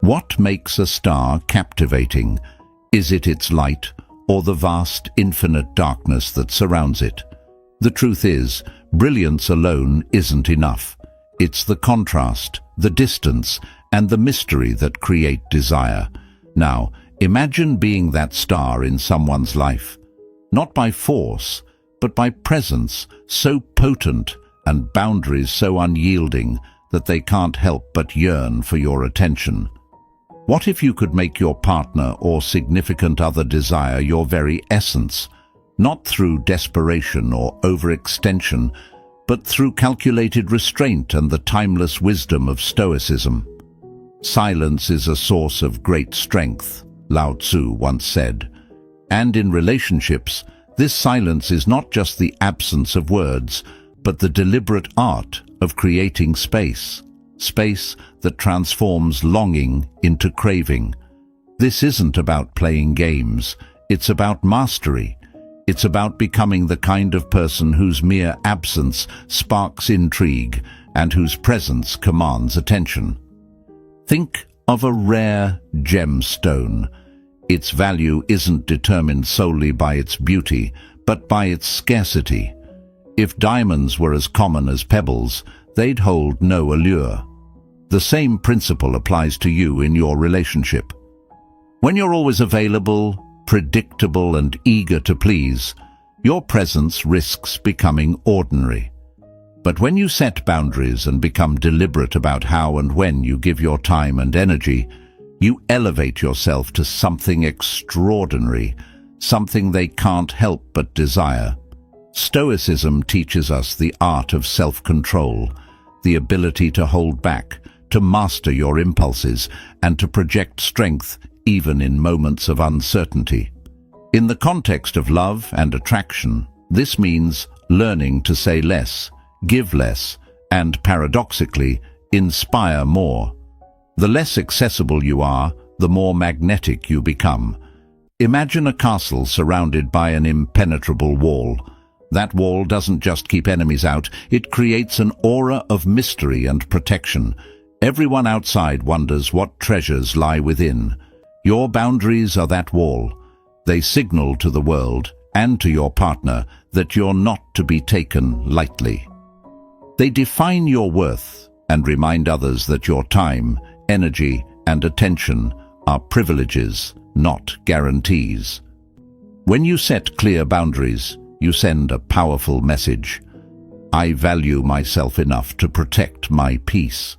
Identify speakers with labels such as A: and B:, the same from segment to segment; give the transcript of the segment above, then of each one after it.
A: What makes a star captivating? Is it its light, or the vast, infinite darkness that surrounds it? The truth is, brilliance alone isn't enough. It's the contrast, the distance, and the mystery that create desire. Now, imagine being that star in someone's life. Not by force, but by presence so potent and boundaries so unyielding that they can't help but yearn for your attention. What if you could make your partner or significant other desire your very essence, not through desperation or overextension, but through calculated restraint and the timeless wisdom of Stoicism? Silence is a source of great strength, Lao Tzu once said. And in relationships, this silence is not just the absence of words, but the deliberate art of creating space. Space that transforms longing into craving. This isn't about playing games, it's about mastery. It's about becoming the kind of person whose mere absence sparks intrigue and whose presence commands attention. Think of a rare gemstone. Its value isn't determined solely by its beauty, but by its scarcity. If diamonds were as common as pebbles, they'd hold no allure. The same principle applies to you in your relationship. When you're always available, predictable, and eager to please, your presence risks becoming ordinary. But when you set boundaries and become deliberate about how and when you give your time and energy, you elevate yourself to something extraordinary, something they can't help but desire. Stoicism teaches us the art of self-control, the ability to hold back, to master your impulses, and to project strength even in moments of uncertainty. In the context of love and attraction, this means learning to say less, give less, and paradoxically, inspire more. The less accessible you are, the more magnetic you become. Imagine a castle surrounded by an impenetrable wall. That wall doesn't just keep enemies out, it creates an aura of mystery and protection. Everyone outside wonders what treasures lie within. Your boundaries are that wall. They signal to the world and to your partner that you're not to be taken lightly. They define your worth and remind others that your time, energy, and attention are privileges, not guarantees. When you set clear boundaries, you send a powerful message. I value myself enough to protect my peace.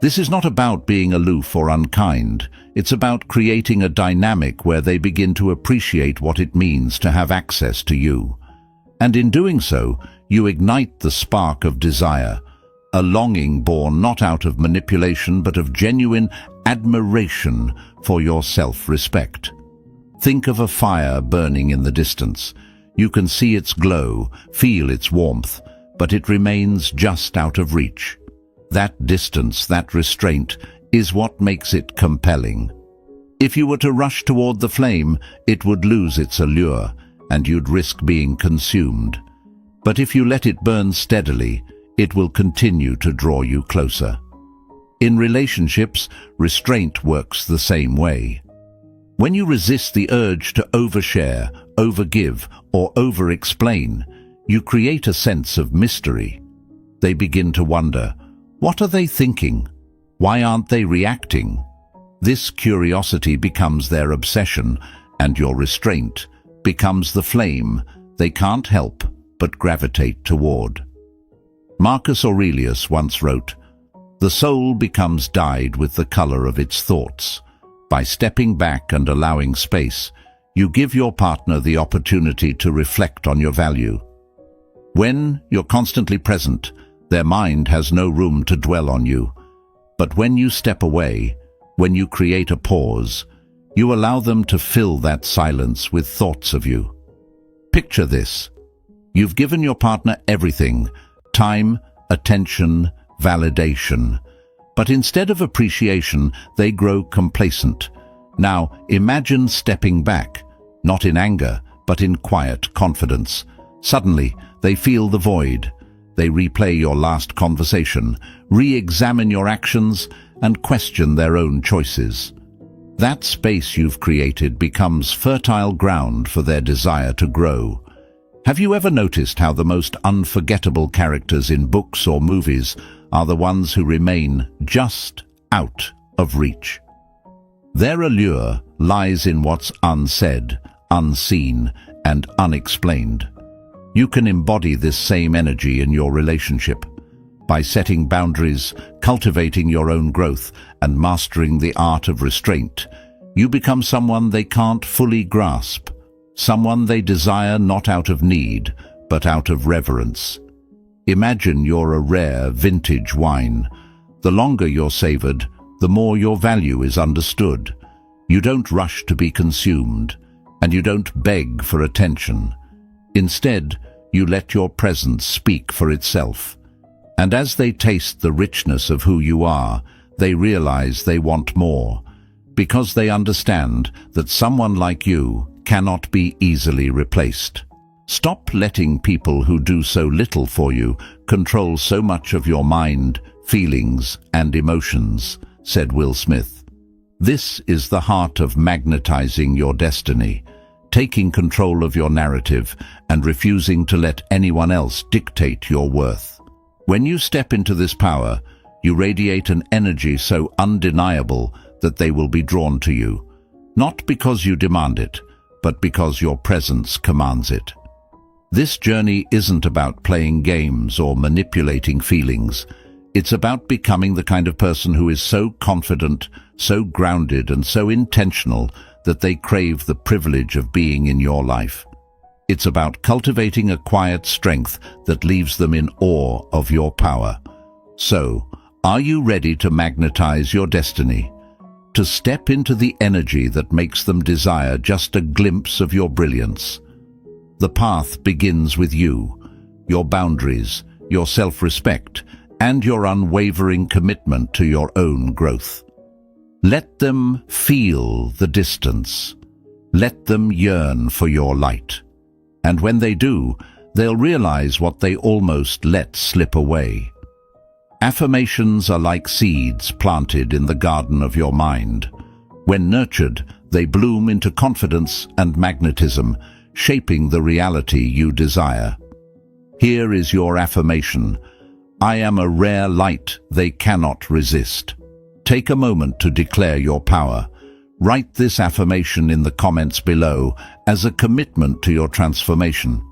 A: This is not about being aloof or unkind. It's about creating a dynamic where they begin to appreciate what it means to have access to you. And in doing so, you ignite the spark of desire, a longing born not out of manipulation but of genuine admiration for your self-respect. Think of a fire burning in the distance. You can see its glow, feel its warmth, but it remains just out of reach. That distance, that restraint, is what makes it compelling. If you were to rush toward the flame, it would lose its allure, and you'd risk being consumed. But if you let it burn steadily, it will continue to draw you closer. In relationships, restraint works the same way. When you resist the urge to overshare, overgive, or over-explain, you create a sense of mystery. They begin to wonder, what are they thinking? Why aren't they reacting? This curiosity becomes their obsession, and your restraint becomes the flame they can't help but gravitate toward. Marcus Aurelius once wrote, "The soul becomes dyed with the color of its thoughts. By stepping back and allowing space, you give your partner the opportunity to reflect on your value. When you're constantly present, their mind has no room to dwell on you. But when you step away, when you create a pause, you allow them to fill that silence with thoughts of you. Picture this. You've given your partner everything: time, attention, validation. But instead of appreciation, they grow complacent. Now, imagine stepping back, not in anger, but in quiet confidence. Suddenly, they feel the void. They replay your last conversation, re-examine your actions, and question their own choices. That space you've created becomes fertile ground for their desire to grow. Have you ever noticed how the most unforgettable characters in books or movies are the ones who remain just out of reach? Their allure lies in what's unsaid, unseen, and unexplained. You can embody this same energy in your relationship. By setting boundaries, cultivating your own growth, and mastering the art of restraint, you become someone they can't fully grasp, someone they desire not out of need, but out of reverence. Imagine you're a rare, vintage wine. The longer you're savored, the more your value is understood. You don't rush to be consumed, and you don't beg for attention. Instead, you let your presence speak for itself. And as they taste the richness of who you are, they realize they want more, because they understand that someone like you cannot be easily replaced. Stop letting people who do so little for you control so much of your mind, feelings, and emotions, said Will Smith. This is the heart of magnetizing your destiny, taking control of your narrative and refusing to let anyone else dictate your worth. When you step into this power, you radiate an energy so undeniable that they will be drawn to you, not because you demand it, but because your presence commands it. This journey isn't about playing games or manipulating feelings. It's about becoming the kind of person who is so confident, so grounded, and so intentional that they crave the privilege of being in your life. It's about cultivating a quiet strength that leaves them in awe of your power. So, are you ready to magnetize your destiny? To step into the energy that makes them desire just a glimpse of your brilliance? The path begins with you, your boundaries, your self-respect, and your unwavering commitment to your own growth. Let them feel the distance. Let them yearn for your light. And when they do, they'll realize what they almost let slip away. Affirmations are like seeds planted in the garden of your mind. When nurtured, they bloom into confidence and magnetism, shaping the reality you desire. Here is your affirmation: I am a rare light they cannot resist. Take a moment to declare your power. Write this affirmation in the comments below as a commitment to your transformation.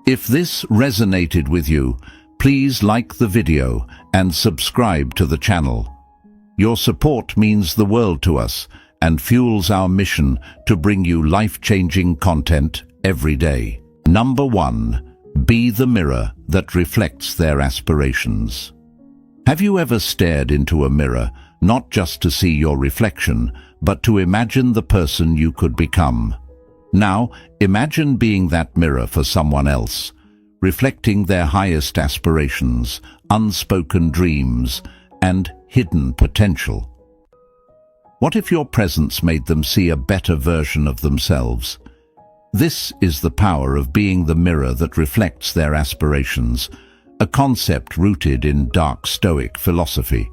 A: If this resonated with you, please like the video and subscribe to the channel. Your support means the world to us and fuels our mission to bring you life-changing content every day. Number 1. Be the mirror that reflects their aspirations. Have you ever stared into a mirror, not just to see your reflection, but to imagine the person you could become? Now, imagine being that mirror for someone else, reflecting their highest aspirations, unspoken dreams, and hidden potential. What if your presence made them see a better version of themselves? This is the power of being the mirror that reflects their aspirations, a concept rooted in Dark Stoic philosophy.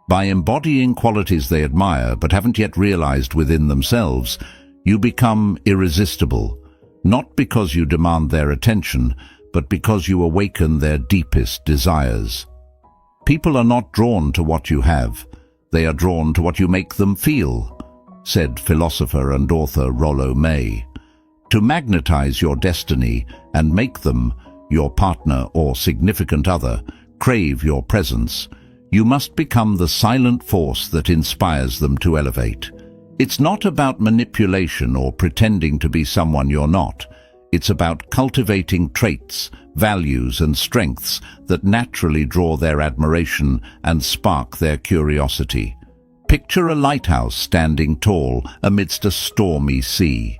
A: By embodying qualities they admire but haven't yet realized within themselves, you become irresistible, not because you demand their attention, but because you awaken their deepest desires. People are not drawn to what you have, they are drawn to what you make them feel, said philosopher and author Rollo May. To magnetize your destiny and make them, your partner or significant other, crave your presence, you must become the silent force that inspires them to elevate. It's not about manipulation or pretending to be someone you're not. It's about cultivating traits, values, and strengths that naturally draw their admiration and spark their curiosity. Picture a lighthouse standing tall amidst a stormy sea.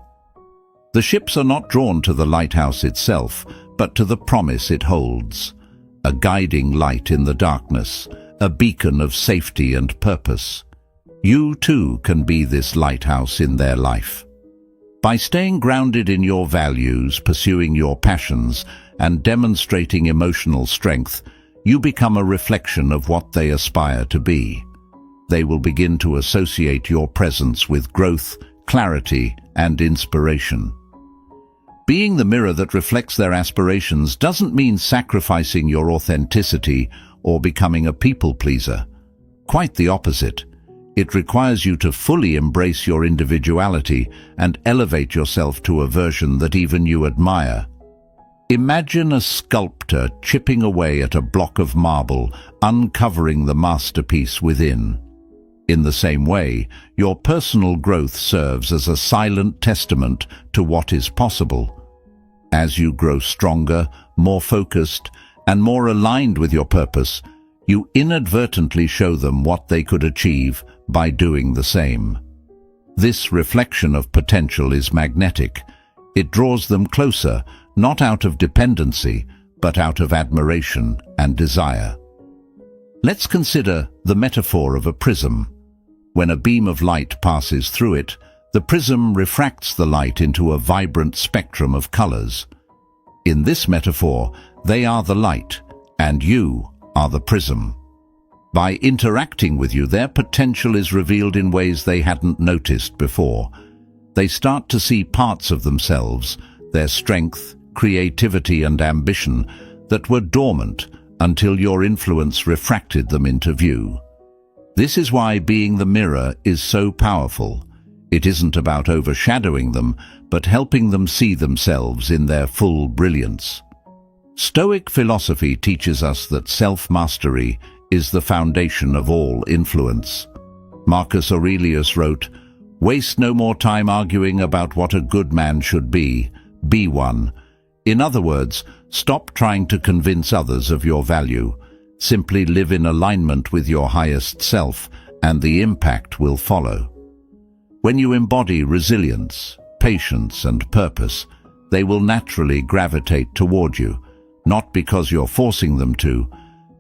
A: The ships are not drawn to the lighthouse itself, but to the promise it holds. A guiding light in the darkness, a beacon of safety and purpose. You too can be this lighthouse in their life. By staying grounded in your values, pursuing your passions, and demonstrating emotional strength, you become a reflection of what they aspire to be. they will begin to associate your presence with growth, clarity, and inspiration. Being the mirror that reflects their aspirations doesn't mean sacrificing your authenticity or becoming a people-pleaser. Quite the opposite. It requires you to fully embrace your individuality and elevate yourself to a version that even you admire. Imagine a sculptor chipping away at a block of marble, uncovering the masterpiece within. In the same way, your personal growth serves as a silent testament to what is possible. As you grow stronger, more focused, and more aligned with your purpose, you inadvertently show them what they could achieve by doing the same. This reflection of potential is magnetic. It draws them closer, not out of dependency, but out of admiration and desire. Let's consider the metaphor of a prism. When a beam of light passes through it, the prism refracts the light into a vibrant spectrum of colors. In this metaphor, they are the light, and you are the prism. By interacting with you, their potential is revealed in ways they hadn't noticed before. They start to see parts of themselves, their strength, creativity, and ambition that were dormant until your influence refracted them into view. This is why being the mirror is so powerful. It isn't about overshadowing them, but helping them see themselves in their full brilliance. Stoic philosophy teaches us that self-mastery is the foundation of all influence. Marcus Aurelius wrote, "Waste no more time arguing about what a good man should be one." In other words, stop trying to convince others of your value. Simply live in alignment with your highest self, and the impact will follow. When you embody resilience, patience, and purpose, they will naturally gravitate toward you, not because you're forcing them to,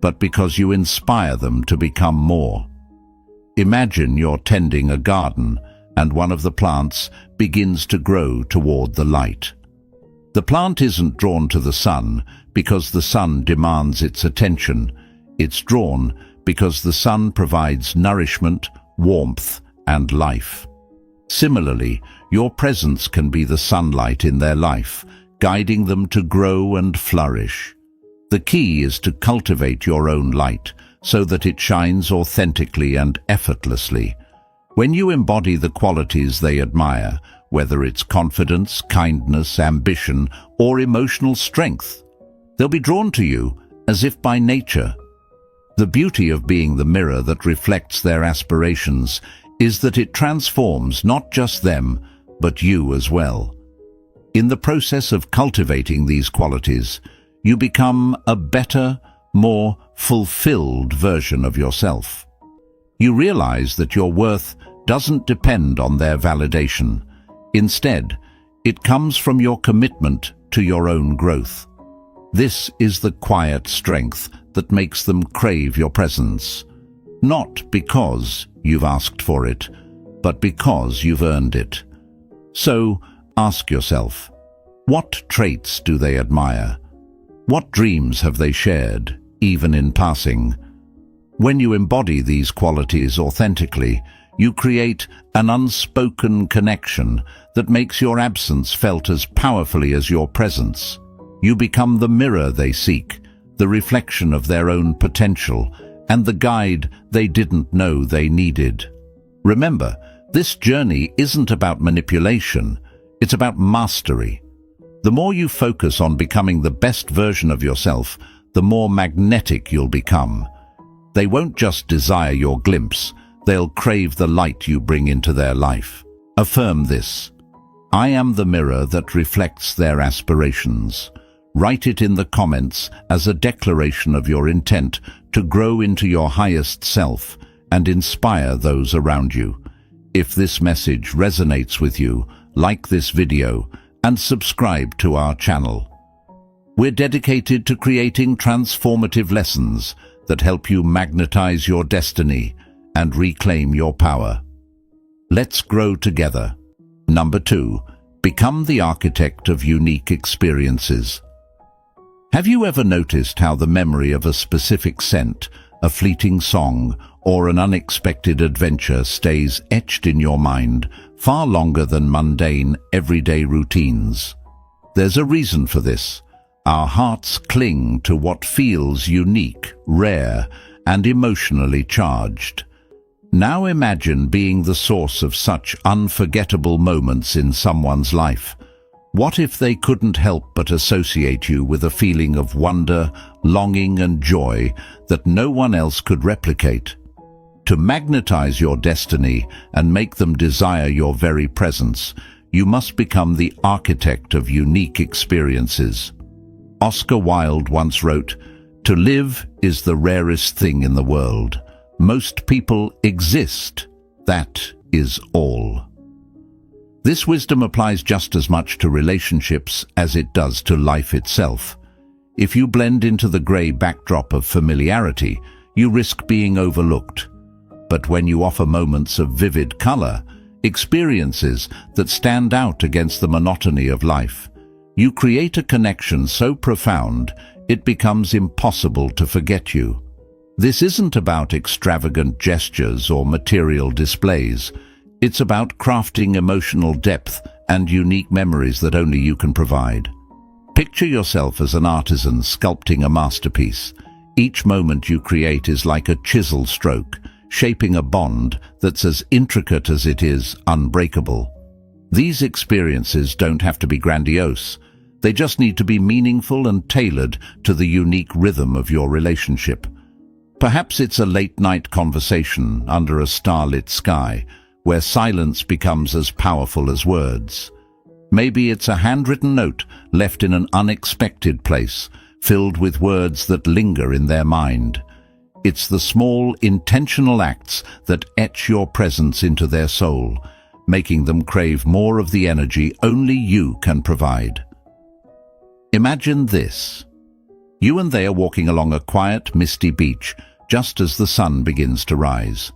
A: but because you inspire them to become more. Imagine you're tending a garden, and one of the plants begins to grow toward the light. The plant isn't drawn to the sun because the sun demands its attention. It's drawn because the sun provides nourishment, warmth, and life. Similarly, your presence can be the sunlight in their life, guiding them to grow and flourish. The key is to cultivate your own light so that it shines authentically and effortlessly. When you embody the qualities they admire, whether it's confidence, kindness, ambition, or emotional strength, they'll be drawn to you as if by nature. The beauty of being the mirror that reflects their aspirations is that it transforms not just them, but you as well. In the process of cultivating these qualities, you become a better, more fulfilled version of yourself. You realize that your worth doesn't depend on their validation. Instead, it comes from your commitment to your own growth. This is the quiet strength that makes them crave your presence, not because you've asked for it, but because you've earned it. So, ask yourself, what traits do they admire? What dreams have they shared, even in passing? When you embody these qualities authentically, you create an unspoken connection that makes your absence felt as powerfully as your presence. You become the mirror they seek, the reflection of their own potential, and the guide they didn't know they needed. Remember, this journey isn't about manipulation, it's about mastery. The more you focus on becoming the best version of yourself, the more magnetic you'll become. They won't just desire your glimpse, they'll crave the light you bring into their life. Affirm this. I am the mirror that reflects their aspirations. Write it in the comments as a declaration of your intent to grow into your highest self and inspire those around you. If this message resonates with you, like this video and subscribe to our channel. We're dedicated to creating transformative lessons that help you magnetize your destiny and reclaim your power. Let's grow together. Number 2, become the architect of unique experiences. Have you ever noticed how the memory of a specific scent, a fleeting song, or an unexpected adventure stays etched in your mind far longer than mundane, everyday routines. There's a reason for this. Our hearts cling to what feels unique, rare, and emotionally charged. Now imagine being the source of such unforgettable moments in someone's life. What if they couldn't help but associate you with a feeling of wonder, longing, and joy that no one else could replicate? To magnetize your destiny and make them desire your very presence, you must become the architect of unique experiences. Oscar Wilde once wrote, "To live is the rarest thing in the world. Most people exist. That is all." This wisdom applies just as much to relationships as it does to life itself. If you blend into the grey backdrop of familiarity, you risk being overlooked. But when you offer moments of vivid color, experiences that stand out against the monotony of life, you create a connection so profound it becomes impossible to forget you. This isn't about extravagant gestures or material displays. It's about crafting emotional depth and unique memories that only you can provide. Picture yourself as an artisan sculpting a masterpiece. Each moment you create is like a chisel stroke, shaping a bond that's as intricate as it is unbreakable. These experiences don't have to be grandiose. They just need to be meaningful and tailored to the unique rhythm of your relationship. Perhaps it's a late-night conversation under a starlit sky, where silence becomes as powerful as words. Maybe it's a handwritten note left in an unexpected place, filled with words that linger in their mind. It's the small, intentional acts that etch your presence into their soul, making them crave more of the energy only you can provide. Imagine this. You and they are walking along a quiet, misty beach just as the sun begins to rise.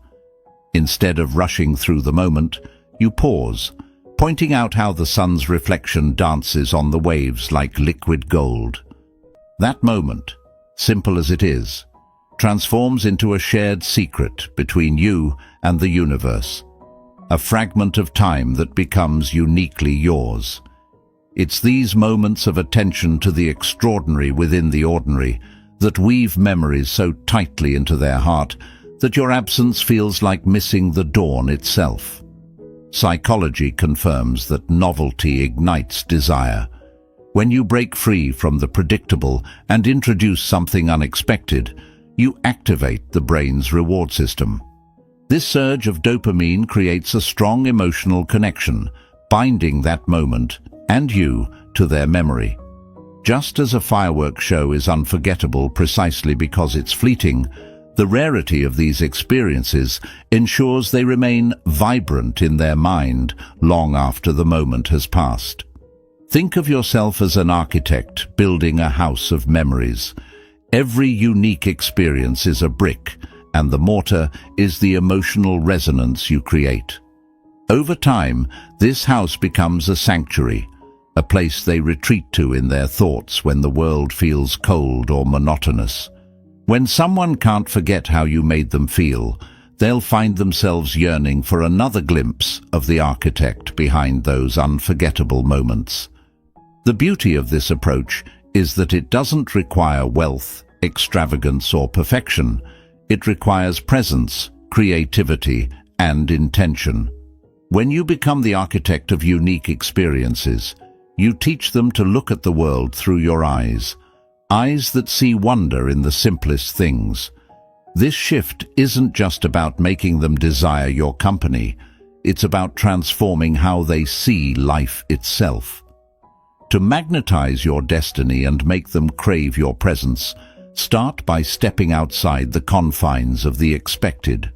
A: Instead of rushing through the moment, you pause, pointing out how the sun's reflection dances on the waves like liquid gold. That moment, simple as it is, transforms into a shared secret between you and the universe, a fragment of time that becomes uniquely yours. It's these moments of attention to the extraordinary within the ordinary that weave memories so tightly into their heart that your absence feels like missing the dawn itself. Psychology confirms that novelty ignites desire. When you break free from the predictable and introduce something unexpected, you activate the brain's reward system. This surge of dopamine creates a strong emotional connection, binding that moment and you to their memory. Just as a fireworks show is unforgettable precisely because it's fleeting, the rarity of these experiences ensures they remain vibrant in their mind long after the moment has passed. Think of yourself as an architect building a house of memories. Every unique experience is a brick, and the mortar is the emotional resonance you create. Over time, this house becomes a sanctuary, a place they retreat to in their thoughts when the world feels cold or monotonous. When someone can't forget how you made them feel, they'll find themselves yearning for another glimpse of the architect behind those unforgettable moments. The beauty of this approach is that it doesn't require wealth, extravagance, or perfection. It requires presence, creativity, and intention. When you become the architect of unique experiences, you teach them to look at the world through your eyes that see wonder in the simplest things. This shift isn't just about making them desire your company, it's about transforming how they see life itself. To magnetize your destiny and make them crave your presence, start by stepping outside the confines of the expected.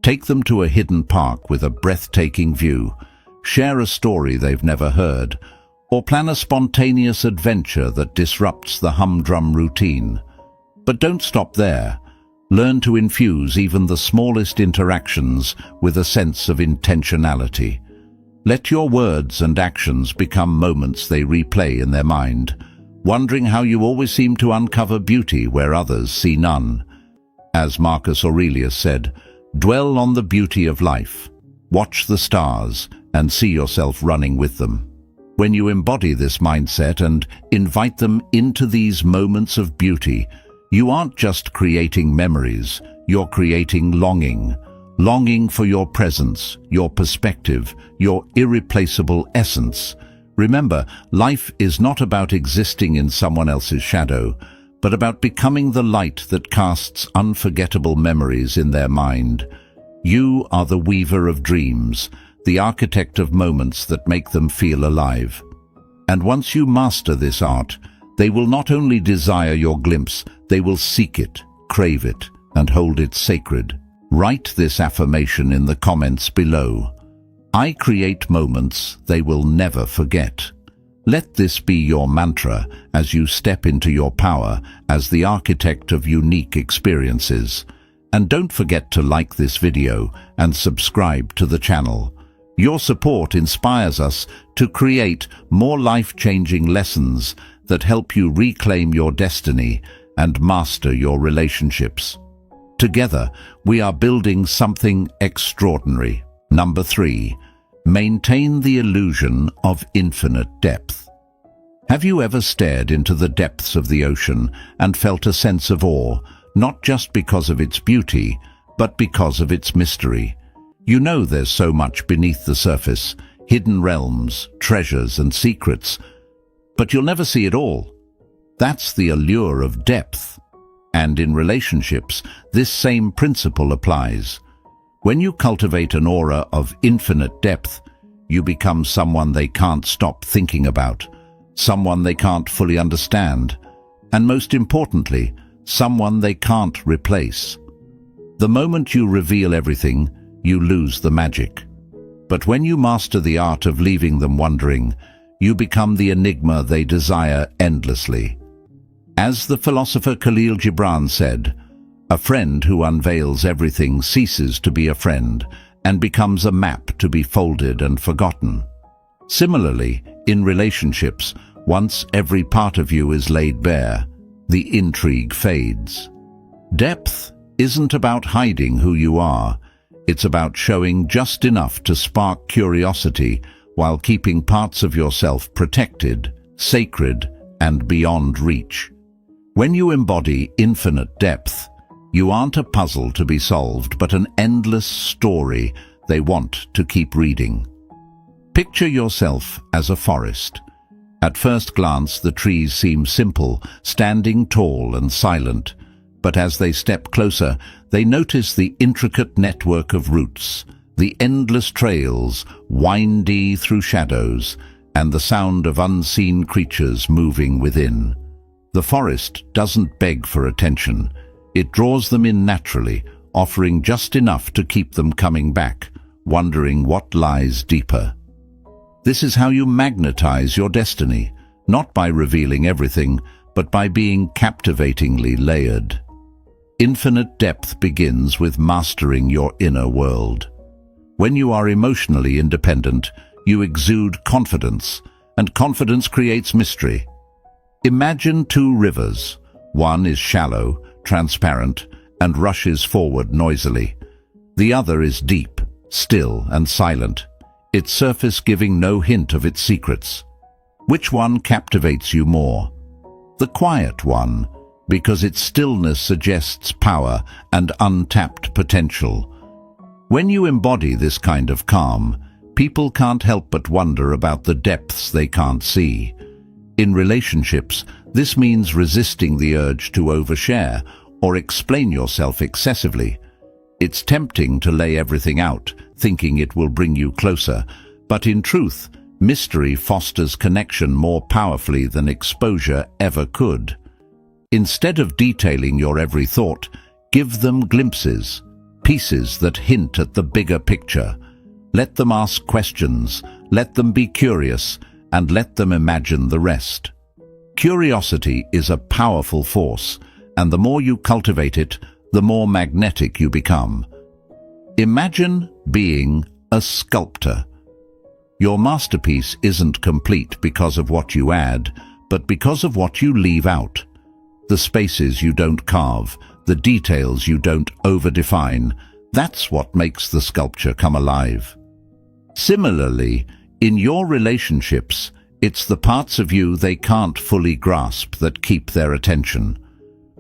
A: Take them to a hidden park with a breathtaking view, share a story they've never heard, or plan a spontaneous adventure that disrupts the humdrum routine. But don't stop there. Learn to infuse even the smallest interactions with a sense of intentionality. Let your words and actions become moments they replay in their mind, wondering how you always seem to uncover beauty where others see none. As Marcus Aurelius said, dwell on the beauty of life, watch the stars, and see yourself running with them. When you embody this mindset and invite them into these moments of beauty, you aren't just creating memories, you're creating longing. Longing for your presence, your perspective, your irreplaceable essence. Remember, life is not about existing in someone else's shadow, but about becoming the light that casts unforgettable memories in their mind. You are the weaver of dreams, the architect of moments that make them feel alive. And once you master this art, they will not only desire your glimpse, they will seek it, crave it, and hold it sacred. Write this affirmation in the comments below. I create moments they will never forget. Let this be your mantra as you step into your power as the architect of unique experiences. And don't forget to like this video and subscribe to the channel. Your support inspires us to create more life-changing lessons that help you reclaim your destiny and master your relationships. Together, we are building something extraordinary. Number 3, maintain the illusion of infinite depth. Have you ever stared into the depths of the ocean and felt a sense of awe, not just because of its beauty, but because of its mystery? You know there's so much beneath the surface, hidden realms, treasures and secrets, but you'll never see it all. That's the allure of depth. And in relationships, this same principle applies. When you cultivate an aura of infinite depth, you become someone they can't stop thinking about, someone they can't fully understand, and most importantly, someone they can't replace. The moment you reveal everything, you lose the magic. But when you master the art of leaving them wondering, you become the enigma they desire endlessly. As the philosopher Khalil Gibran said, a friend who unveils everything ceases to be a friend and becomes a map to be folded and forgotten. Similarly, in relationships, once every part of you is laid bare, the intrigue fades. Depth isn't about hiding who you are. It's about showing just enough to spark curiosity while keeping parts of yourself protected, sacred, and beyond reach. When you embody infinite depth, you aren't a puzzle to be solved, but an endless story they want to keep reading. Picture yourself as a forest. At first glance, the trees seem simple, standing tall and silent, but as they step closer, they notice the intricate network of roots, the endless trails, windy through shadows, and the sound of unseen creatures moving within. The forest doesn't beg for attention. It draws them in naturally, offering just enough to keep them coming back, wondering what lies deeper. This is how you magnetize your destiny, not by revealing everything, but by being captivatingly layered. Infinite depth begins with mastering your inner world. When you are emotionally independent, you exude confidence, and confidence creates mystery. Imagine two rivers. One is shallow, transparent, and rushes forward noisily. The other is deep, still, and silent, its surface giving no hint of its secrets. Which one captivates you more? The quiet one, because its stillness suggests power and untapped potential. When you embody this kind of calm, people can't help but wonder about the depths they can't see. In relationships, this means resisting the urge to overshare or explain yourself excessively. It's tempting to lay everything out, thinking it will bring you closer, but in truth, mystery fosters connection more powerfully than exposure ever could. Instead of detailing your every thought, give them glimpses, pieces that hint at the bigger picture. Let them ask questions, let them be curious, and let them imagine the rest. Curiosity is a powerful force, and the more you cultivate it, the more magnetic you become. Imagine being a sculptor. Your masterpiece isn't complete because of what you add, but because of what you leave out. The spaces you don't carve, the details you don't overdefine, that's what makes the sculpture come alive. Similarly, in your relationships, it's the parts of you they can't fully grasp that keep their attention.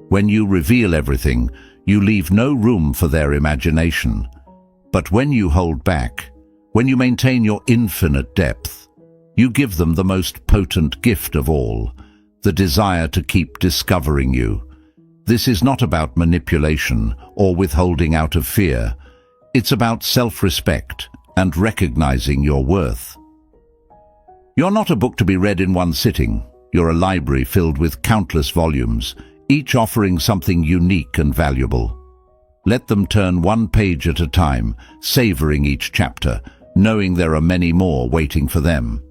A: When you reveal everything, you leave no room for their imagination. But when you hold back, when you maintain your infinite depth, you give them the most potent gift of all, the desire to keep discovering you. This is not about manipulation or withholding out of fear. It's about self-respect and recognizing your worth. You're not a book to be read in one sitting. You're a library filled with countless volumes, each offering something unique and valuable. Let them turn one page at a time, savoring each chapter, knowing there are many more waiting for them.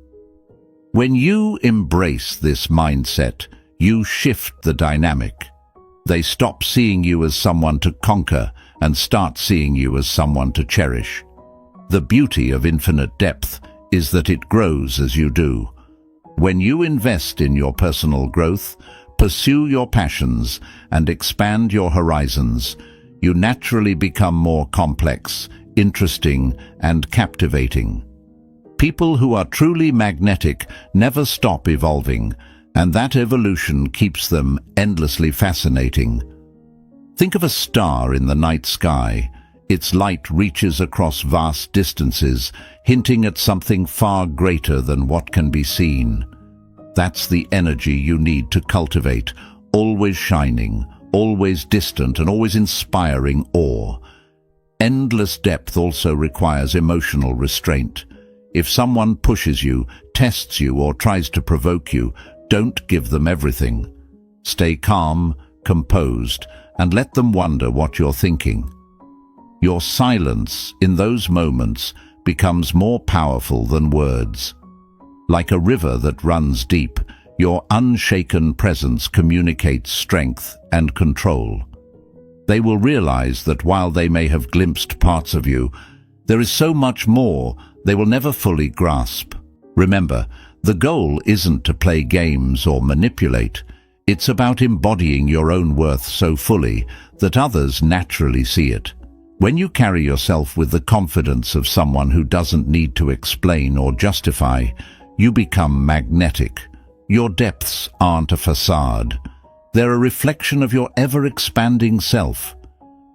A: When you embrace this mindset, you shift the dynamic. They stop seeing you as someone to conquer and start seeing you as someone to cherish. The beauty of infinite depth is that it grows as you do. When you invest in your personal growth, pursue your passions, and expand your horizons, you naturally become more complex, interesting, and captivating. People who are truly magnetic never stop evolving, and that evolution keeps them endlessly fascinating. Think of a star in the night sky. Its light reaches across vast distances, hinting at something far greater than what can be seen. That's the energy you need to cultivate, always shining, always distant, and always inspiring awe. Endless depth also requires emotional restraint. If someone pushes you, tests you, or tries to provoke you, don't give them everything. Stay calm, composed, and let them wonder what you're thinking. Your silence in those moments becomes more powerful than words. Like a river that runs deep, your unshaken presence communicates strength and control. They will realize that while they may have glimpsed parts of you, there is so much more they will never fully grasp. Remember, the goal isn't to play games or manipulate. It's about embodying your own worth so fully that others naturally see it. When you carry yourself with the confidence of someone who doesn't need to explain or justify, you become magnetic. Your depths aren't a facade. They're a reflection of your ever-expanding self.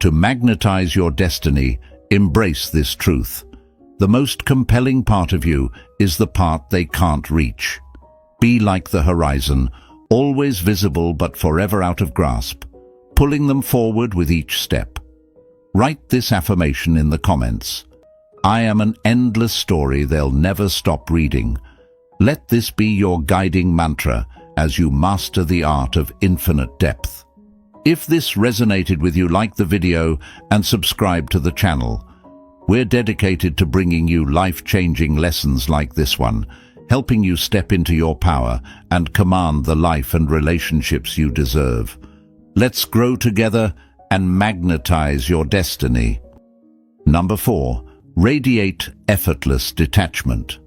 A: To magnetize your destiny, embrace this truth. The most compelling part of you is the part they can't reach. Be like the horizon, always visible but forever out of grasp, pulling them forward with each step. Write this affirmation in the comments. I am an endless story they'll never stop reading. Let this be your guiding mantra as you master the art of infinite depth. If this resonated with you, like the video and subscribe to the channel. We're dedicated to bringing you life-changing lessons like this one, helping you step into your power and command the life and relationships you deserve. Let's grow together and magnetize your destiny. Number 4. Radiate effortless detachment.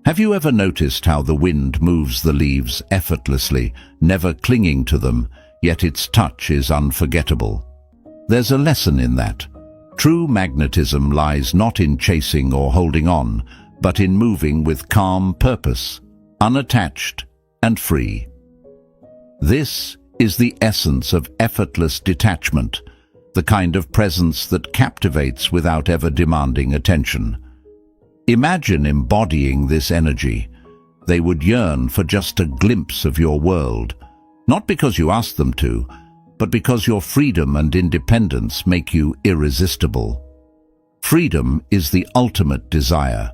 A: Have you ever noticed how the wind moves the leaves effortlessly, never clinging to them, yet its touch is unforgettable? There's a lesson in that. True magnetism lies not in chasing or holding on, but in moving with calm purpose, unattached and free. This is the essence of effortless detachment, the kind of presence that captivates without ever demanding attention. Imagine embodying this energy. They would yearn for just a glimpse of your world, not because you asked them to, but because your freedom and independence make you irresistible. Freedom is the ultimate desire.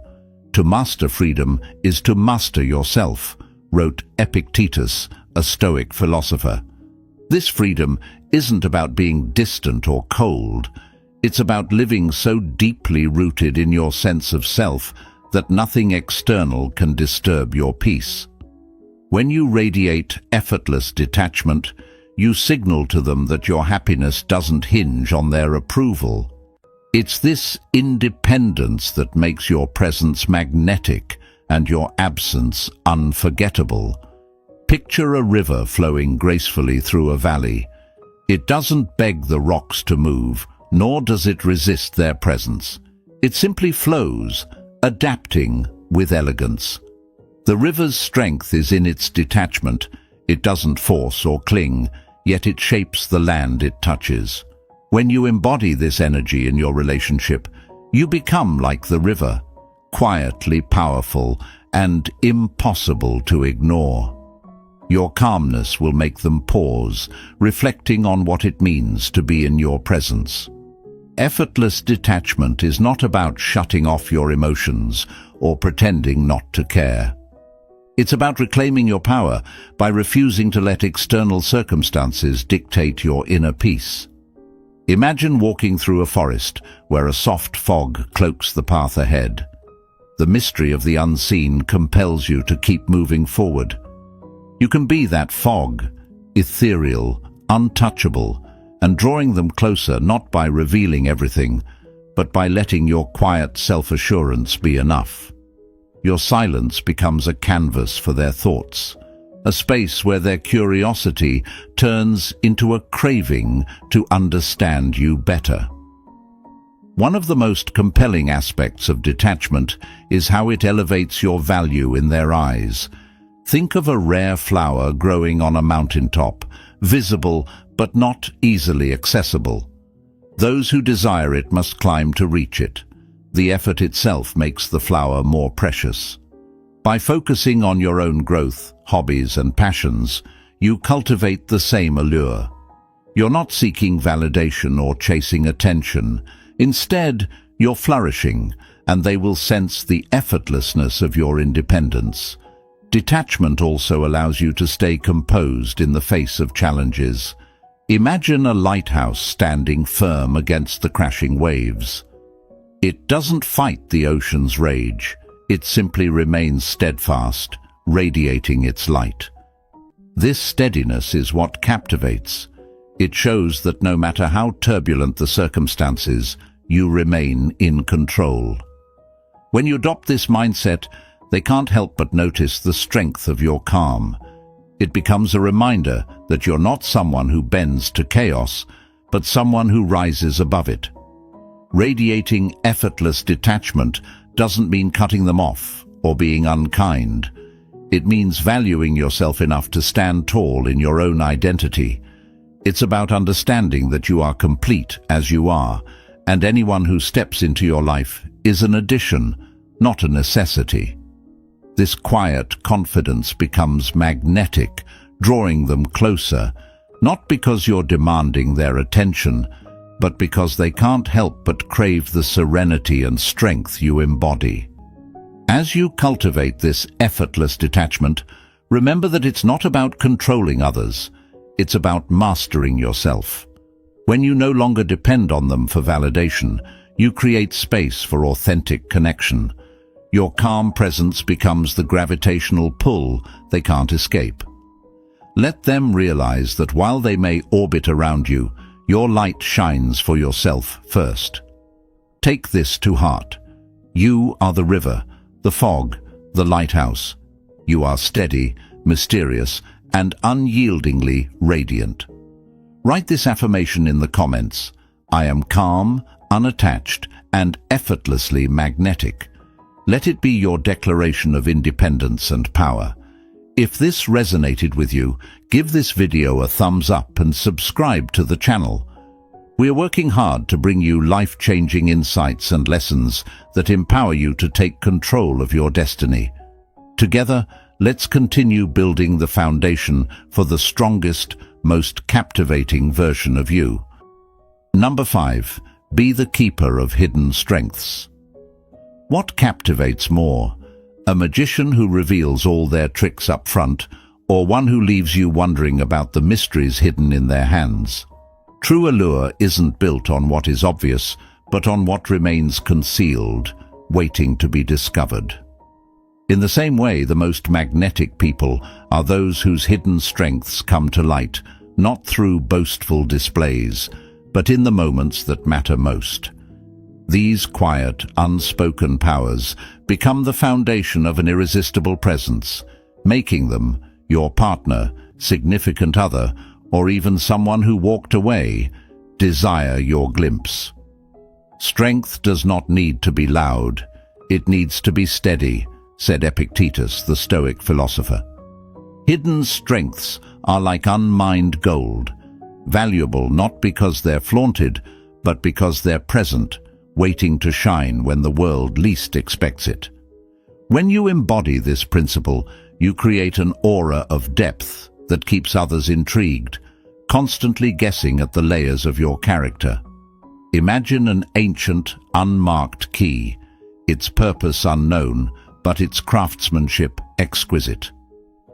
A: To master freedom is to master yourself, wrote Epictetus, a Stoic philosopher. This freedom isn't about being distant or cold. It's about living so deeply rooted in your sense of self that nothing external can disturb your peace. When you radiate effortless detachment, you signal to them that your happiness doesn't hinge on their approval. It's this independence that makes your presence magnetic and your absence unforgettable. Picture a river flowing gracefully through a valley. It doesn't beg the rocks to move, nor does it resist their presence. It simply flows, adapting with elegance. The river's strength is in its detachment. It doesn't force or cling, yet it shapes the land it touches. When you embody this energy in your relationship, you become like the river, quietly powerful and impossible to ignore. Your calmness will make them pause, reflecting on what it means to be in your presence. Effortless detachment is not about shutting off your emotions or pretending not to care. It's about reclaiming your power by refusing to let external circumstances dictate your inner peace. Imagine walking through a forest where a soft fog cloaks the path ahead. The mystery of the unseen compels you to keep moving forward. You can be that fog, ethereal, untouchable, and drawing them closer not by revealing everything, but by letting your quiet self-assurance be enough. Your silence becomes a canvas for their thoughts, a space where their curiosity turns into a craving to understand you better. One of the most compelling aspects of detachment is how it elevates your value in their eyes. Think of a rare flower growing on a mountaintop, visible but not easily accessible. Those who desire it must climb to reach it. The effort itself makes the flower more precious. By focusing on your own growth, hobbies and passions, you cultivate the same allure. You're not seeking validation or chasing attention. Instead, you're flourishing, and they will sense the effortlessness of your independence. Detachment also allows you to stay composed in the face of challenges. Imagine a lighthouse standing firm against the crashing waves. It doesn't fight the ocean's rage. It simply remains steadfast, radiating its light. This steadiness is what captivates. It shows that no matter how turbulent the circumstances, you remain in control. When you adopt this mindset, they can't help but notice the strength of your calm. It becomes a reminder that you're not someone who bends to chaos, but someone who rises above it. Radiating effortless detachment doesn't mean cutting them off or being unkind. It means valuing yourself enough to stand tall in your own identity. It's about understanding that you are complete as you are, and anyone who steps into your life is an addition, not a necessity. This quiet confidence becomes magnetic, drawing them closer, not because you're demanding their attention, but because they can't help but crave the serenity and strength you embody. As you cultivate this effortless detachment, remember that it's not about controlling others, it's about mastering yourself. When you no longer depend on them for validation, you create space for authentic connection. Your calm presence becomes the gravitational pull they can't escape. Let them realize that while they may orbit around you, your light shines for yourself first. Take this to heart. You are the river, the fog, the lighthouse. You are steady, mysterious, and unyieldingly radiant. Write this affirmation in the comments. I am calm, unattached, and effortlessly magnetic. Let it be your declaration of independence and power. If this resonated with you, give this video a thumbs up and subscribe to the channel. We are working hard to bring you life-changing insights and lessons that empower you to take control of your destiny. Together, let's continue building the foundation for the strongest, most captivating version of you. Number 5. Be the keeper of hidden strengths. What captivates more? A magician who reveals all their tricks up front, or one who leaves you wondering about the mysteries hidden in their hands? True allure isn't built on what is obvious, but on what remains concealed, waiting to be discovered. In the same way, the most magnetic people are those whose hidden strengths come to light, not through boastful displays, but in the moments that matter most. These quiet, unspoken powers become the foundation of an irresistible presence, making them your partner, significant other, or even someone who walked away, desire your glimpse. Strength does not need to be loud, it needs to be steady, said Epictetus, the Stoic philosopher. Hidden strengths are like unmined gold, valuable not because they're flaunted, but because they're present, waiting to shine when the world least expects it. When you embody this principle, you create an aura of depth that keeps others intrigued, constantly guessing at the layers of your character. Imagine an ancient, unmarked key, its purpose unknown, but its craftsmanship exquisite.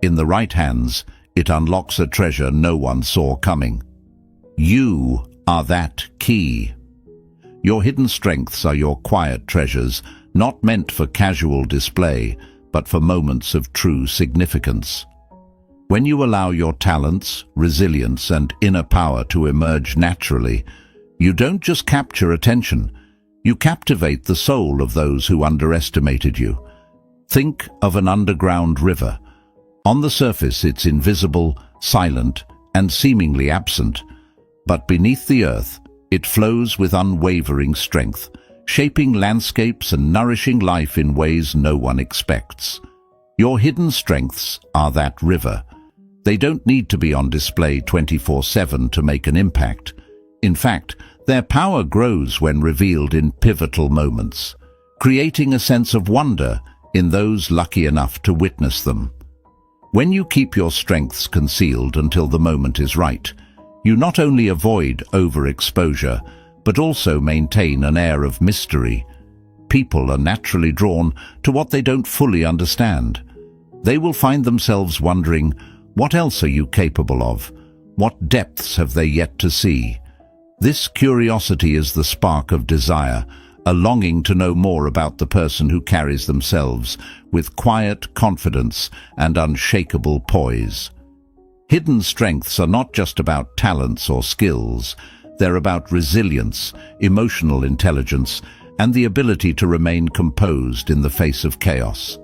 A: In the right hands, it unlocks a treasure no one saw coming. You are that key. Your hidden strengths are your quiet treasures, not meant for casual display, but for moments of true significance. When you allow your talents, resilience, and inner power to emerge naturally, you don't just capture attention, you captivate the soul of those who underestimated you. Think of an underground river. On the surface, it's invisible, silent, and seemingly absent, but beneath the earth, it flows with unwavering strength, shaping landscapes and nourishing life in ways no one expects. Your hidden strengths are that river. They don't need to be on display 24/7 to make an impact. In fact, their power grows when revealed in pivotal moments, creating a sense of wonder in those lucky enough to witness them. When you keep your strengths concealed until the moment is right, you not only avoid overexposure, but also maintain an air of mystery. People are naturally drawn to what they don't fully understand. They will find themselves wondering, what else are you capable of? What depths have they yet to see? This curiosity is the spark of desire, a longing to know more about the person who carries themselves with quiet confidence and unshakable poise. Hidden strengths are not just about talents or skills. They're about resilience, emotional intelligence, and the ability to remain composed in the face of chaos.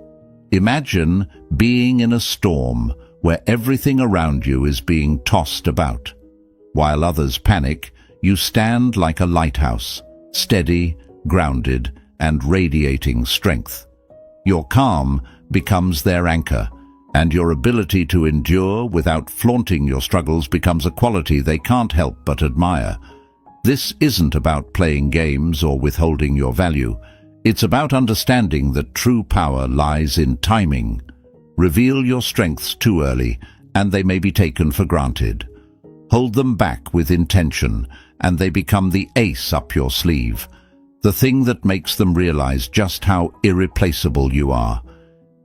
A: Imagine being in a storm where everything around you is being tossed about. While others panic, you stand like a lighthouse, steady, grounded, and radiating strength. Your calm becomes their anchor, and your ability to endure without flaunting your struggles becomes a quality they can't help but admire. This isn't about playing games or withholding your value. It's about understanding that true power lies in timing. Reveal your strengths too early, and they may be taken for granted. Hold them back with intention, and they become the ace up your sleeve, the thing that makes them realize just how irreplaceable you are.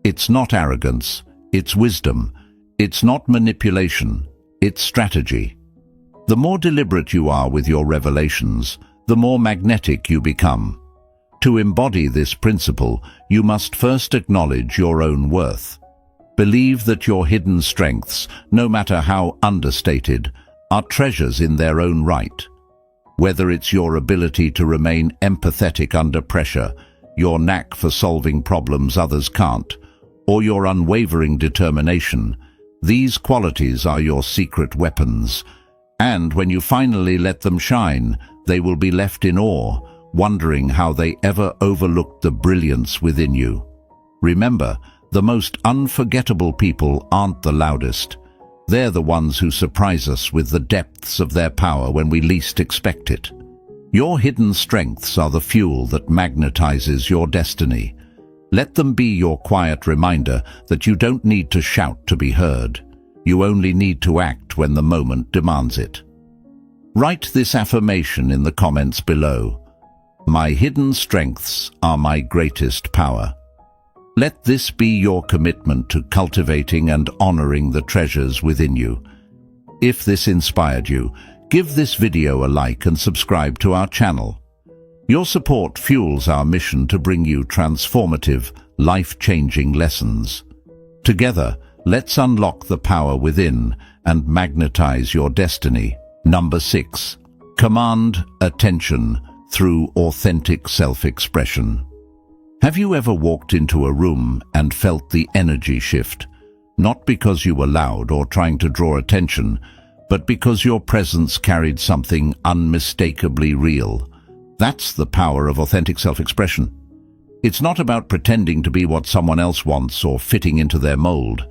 A: It's not arrogance, it's wisdom. It's not manipulation, it's strategy. The more deliberate you are with your revelations, the more magnetic you become. To embody this principle, you must first acknowledge your own worth. Believe that your hidden strengths, no matter how understated, are treasures in their own right. Whether it's your ability to remain empathetic under pressure, your knack for solving problems others can't, or your unwavering determination, these qualities are your secret weapons. And when you finally let them shine, they will be left in awe, wondering how they ever overlooked the brilliance within you. Remember, the most unforgettable people aren't the loudest. They're the ones who surprise us with the depths of their power when we least expect it. Your hidden strengths are the fuel that magnetizes your destiny. Let them be your quiet reminder that you don't need to shout to be heard. You only need to act when the moment demands it. Write this affirmation in the comments below. My hidden strengths are my greatest power. Let this be your commitment to cultivating and honoring the treasures within you. If this inspired you, give this video a like and subscribe to our channel. Your support fuels our mission to bring you transformative, life-changing lessons. Together, let's unlock the power within and magnetize your destiny. Number 6. Command attention through authentic self-expression. Have you ever walked into a room and felt the energy shift? Not because you were loud or trying to draw attention, but because your presence carried something unmistakably real. That's the power of authentic self-expression. It's not about pretending to be what someone else wants or fitting into their mold.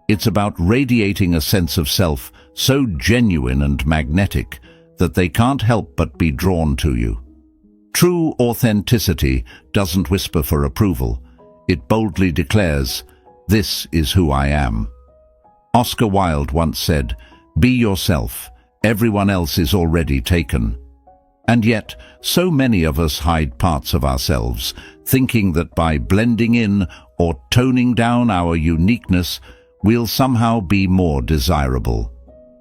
A: It's about radiating a sense of self so genuine and magnetic that they can't help but be drawn to you. True authenticity doesn't whisper for approval. It boldly declares, "This is who I am." Oscar Wilde once said, "Be yourself. Everyone else is already taken." And yet, so many of us hide parts of ourselves, thinking that by blending in or toning down our uniqueness, we'll somehow be more desirable.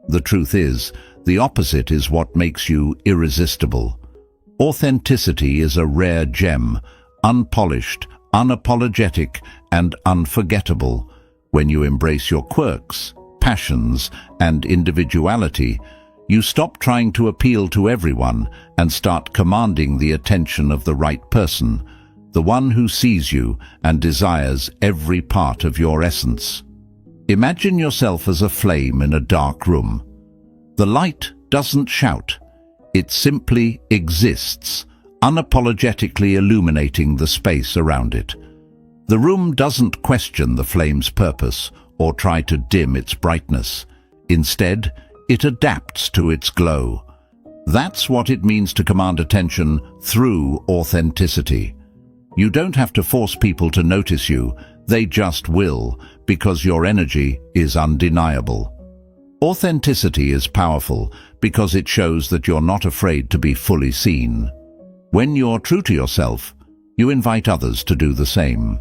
A: The truth is, the opposite is what makes you irresistible. Authenticity is a rare gem, unpolished, unapologetic, and unforgettable. When you embrace your quirks, passions, and individuality, you stop trying to appeal to everyone and start commanding the attention of the right person, the one who sees you and desires every part of your essence. Imagine yourself as a flame in a dark room. The light doesn't shout. It simply exists, unapologetically illuminating the space around it. The room doesn't question the flame's purpose or try to dim its brightness. Instead, it adapts to its glow. That's what it means to command attention through authenticity. You don't have to force people to notice you, they just will, because your energy is undeniable. Authenticity is powerful because it shows that you're not afraid to be fully seen. When you're true to yourself, you invite others to do the same.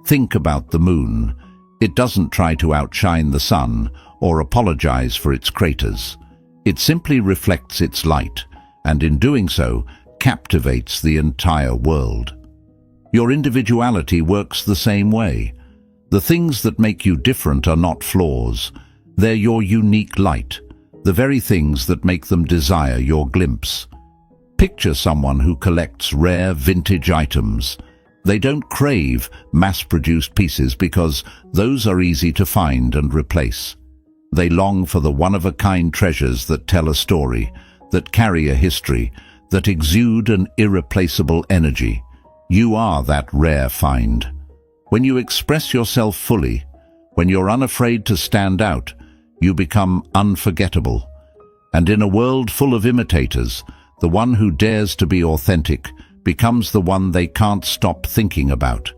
A: Think about the moon. It doesn't try to outshine the sun or apologize for its craters. It simply reflects its light, and in doing so, captivates the entire world. Your individuality works the same way. The things that make you different are not flaws. They're your unique light, the very things that make them desire your glimpse. Picture someone who collects rare vintage items. They don't crave mass-produced pieces because those are easy to find and replace. They long for the one-of-a-kind treasures that tell a story, that carry a history, that exude an irreplaceable energy. You are that rare find. When you express yourself fully, when you're unafraid to stand out, you become unforgettable. And in a world full of imitators, the one who dares to be authentic becomes the one they can't stop thinking about.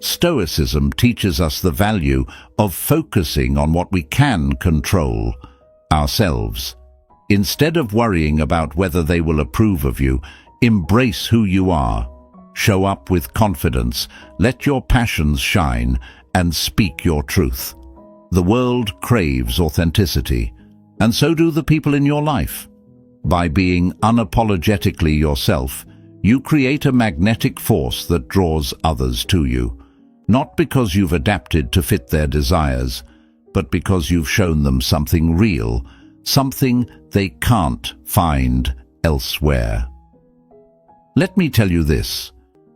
A: Stoicism teaches us the value of focusing on what we can control, ourselves. Instead of worrying about whether they will approve of you, embrace who you are. Show up with confidence, let your passions shine, and speak your truth. The world craves authenticity, and so do the people in your life. By being unapologetically yourself, you create a magnetic force that draws others to you, not because you've adapted to fit their desires, but because you've shown them something real, something they can't find elsewhere. Let me tell you this.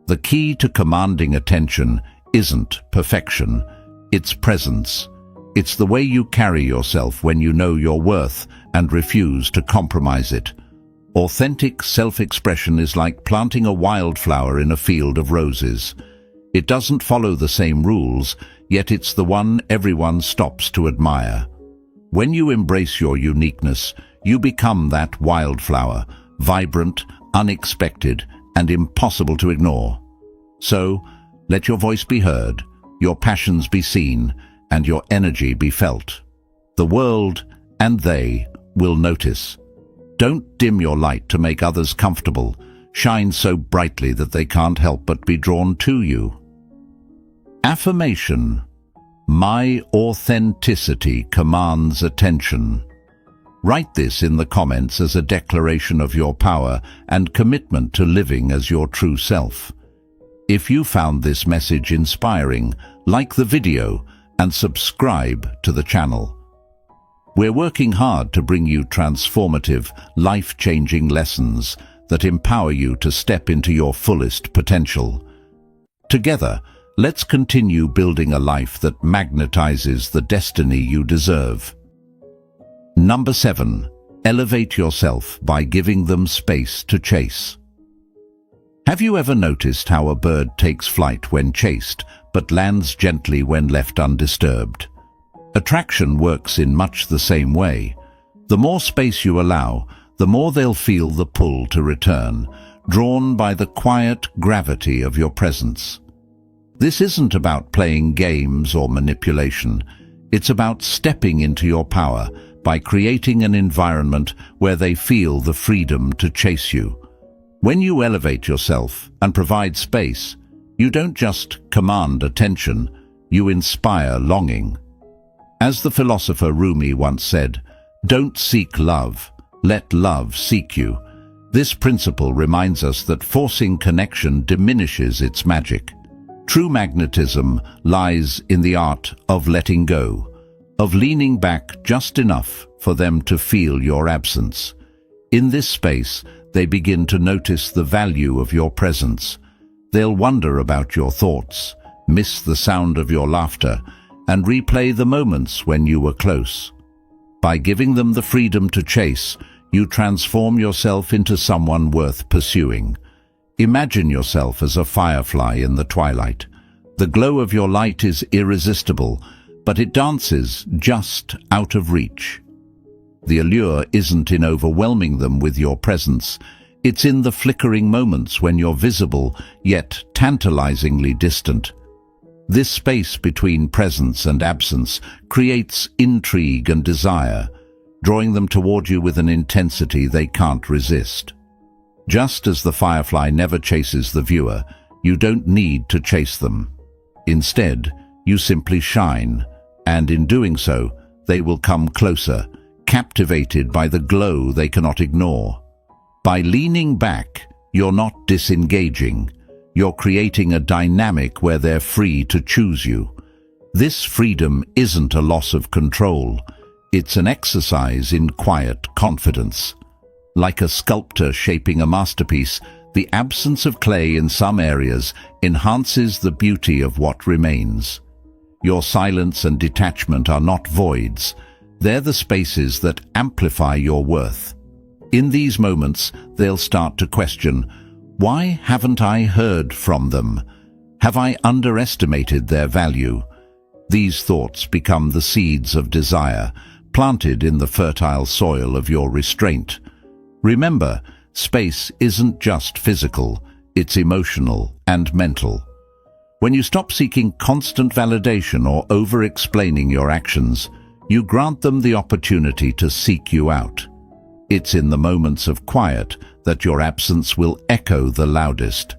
A: The key to commanding attention isn't perfection, it's presence. It's the way you carry yourself when you know your worth and refuse to compromise it. Authentic self-expression is like planting a wildflower in a field of roses. It doesn't follow the same rules, yet it's the one everyone stops to admire. When you embrace your uniqueness, you become that wildflower, vibrant, unexpected, and impossible to ignore. So, let your voice be heard, your passions be seen, and your energy be felt. The world, and they, will notice. Don't dim your light to make others comfortable. Shine so brightly that they can't help but be drawn to you. Affirmation. My authenticity commands attention. Write this in the comments as a declaration of your power and commitment to living as your true self. If you found this message inspiring, like the video and subscribe to the channel. We're working hard to bring you transformative, life-changing lessons that empower you to step into your fullest potential. Together, let's continue building a life that magnetizes the destiny you deserve. Number 7. Elevate yourself by giving them space to chase. Have you ever noticed how a bird takes flight when chased, but lands gently when left undisturbed? Attraction works in much the same way. The more space you allow, the more they'll feel the pull to return, drawn by the quiet gravity of your presence. This isn't about playing games or manipulation. It's about stepping into your power by creating an environment where they feel the freedom to chase you. When you elevate yourself and provide space, you don't just command attention, you inspire longing. As the philosopher Rumi once said, "Don't seek love, let love seek you." This principle reminds us that forcing connection diminishes its magic. True magnetism lies in the art of letting go, of leaning back just enough for them to feel your absence. In this space, they begin to notice the value of your presence. They'll wonder about your thoughts, miss the sound of your laughter, and replay the moments when you were close. By giving them the freedom to chase, you transform yourself into someone worth pursuing. Imagine yourself as a firefly in the twilight. The glow of your light is irresistible, but it dances just out of reach. The allure isn't in overwhelming them with your presence. It's in the flickering moments when you're visible, yet tantalizingly distant. This space between presence and absence creates intrigue and desire, drawing them toward you with an intensity they can't resist. Just as the firefly never chases the viewer, you don't need to chase them. Instead, you simply shine, and in doing so, they will come closer, captivated by the glow they cannot ignore. By leaning back, you're not disengaging. You're creating a dynamic where they're free to choose you. This freedom isn't a loss of control. It's an exercise in quiet confidence. Like a sculptor shaping a masterpiece, the absence of clay in some areas enhances the beauty of what remains. Your silence and detachment are not voids. They're the spaces that amplify your worth. In these moments, they'll start to question, why haven't I heard from them? Have I underestimated their value? These thoughts become the seeds of desire, planted in the fertile soil of your restraint. Remember, space isn't just physical, it's emotional and mental. When you stop seeking constant validation or over-explaining your actions, you grant them the opportunity to seek you out. It's in the moments of quiet that your absence will echo the loudest.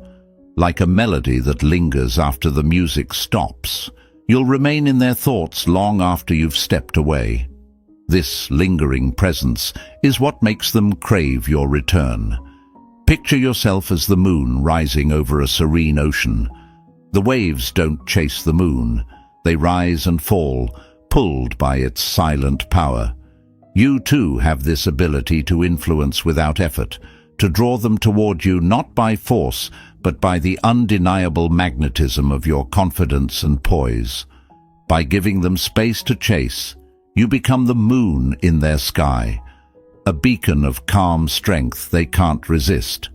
A: Like a melody that lingers after the music stops, you'll remain in their thoughts long after you've stepped away. This lingering presence is what makes them crave your return. Picture yourself as the moon rising over a serene ocean. The waves don't chase the moon. They rise and fall, pulled by its silent power. You too have this ability to influence without effort, to draw them toward you not by force, but by the undeniable magnetism of your confidence and poise. By giving them space to chase, you become the moon in their sky, a beacon of calm strength they can't resist.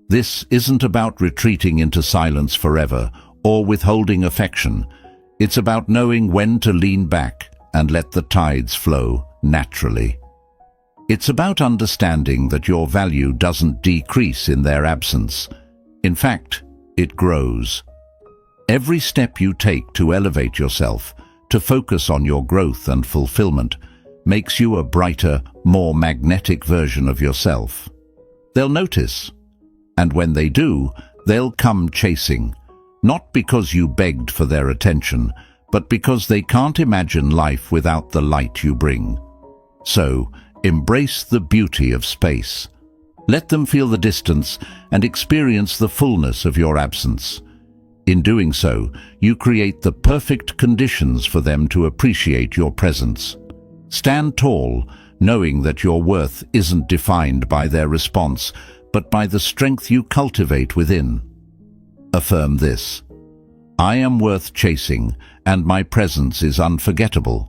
A: This isn't about retreating into silence forever or withholding affection. It's about knowing when to lean back and let the tides flow naturally. It's about understanding that your value doesn't decrease in their absence. In fact, it grows. Every step you take to elevate yourself, to focus on your growth and fulfillment, makes you a brighter, more magnetic version of yourself. They'll notice, and when they do, they'll come chasing, not because you begged for their attention, but because they can't imagine life without the light you bring. So, embrace the beauty of space. Let them feel the distance and experience the fullness of your absence. In doing so, you create the perfect conditions for them to appreciate your presence. Stand tall, knowing that your worth isn't defined by their response, but by the strength you cultivate within. Affirm this: I am worth chasing, and my presence is unforgettable.